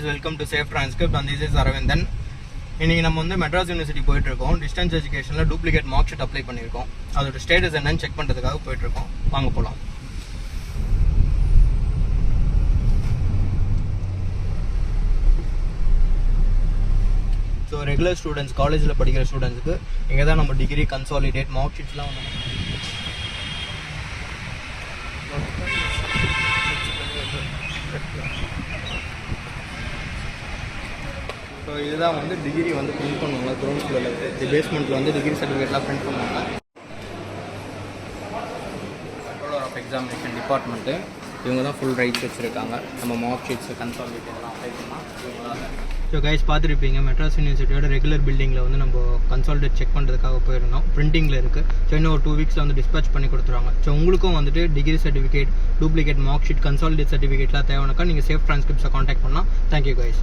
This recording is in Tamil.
guys, welcome to Safe Transcript and this is Aravindan. இன்னைக்கு நம்ம வந்து மெட்ராஸ் யூனிவர்சிட்டி போயிட்டு இருக்கோம். டிஸ்டன்ஸ் எஜுகேஷன்ல டூப்ளிகேட் மார்க் ஷீட் அப்ளை பண்ணியிருக்கோம். அதோட ஸ்டேட்டஸ் என்னன்னு செக் பண்றதுக்காக போயிட்டு இருக்கோம். வாங்க போலாம். ஸோ ரெகுலர் ஸ்டூடெண்ட்ஸ், காலேஜில் படிக்கிற ஸ்டூடெண்ட்ஸுக்கு இங்கே தான் நம்ம டிகிரி கன்சாலிடேட் மார்க் ஷீட்ஸ்லாம் வந்து ஸோ இதுதான் வந்து டிகிரி வந்து பிரிண்ட் பண்ணுவாங்க. கிரவுண்ட் ஃப்ளோரில் பேஸ்மெண்ட்டில் வந்து டிகிரி சர்டிஃபிகேட்லாம் பிரிண்ட் பண்ணுவாங்க. கண்ட்ரோலர் ஆஃப் எக்ஸாமினேஷன் டிபார்ட்மெண்ட்டு இவங்க தான் ஃபுல் ரைட்ஸ் வச்சுருக்காங்க. நம்ம மார்க் ஷீட்ஸு கன்சாலிடேட் எல்லாம் அப்ளை பண்ணலாம். ஸோ கைஸ் பார்த்துருப்பீங்க, மெட்ராஸ் யூனிவர்சிட்டியோட ரெகுலர் பில்டிங்கில் வந்து நம்ம கன்சாலிடேட் செக் பண்ணுறதுக்காக போயிருந்தோம். பிரிண்டிங்கில் இருக்குது. ஸோ இன்னும் ஒரு 2 வீக்ஸில் வந்து டிஸ்பேச் பண்ணி கொடுத்துருவாங்க. ஸோ உங்களுக்கும் வந்துட்டு degree certificate, duplicate mark sheet, consolidate சர்டிஃபிகேட்லாம் தேவைனாக்கா நீங்கள் சேஃப் டிரான்ஸ்கிரிப்ட்ஸை காண்டாக்ட் பண்ணலாம். Thank you guys.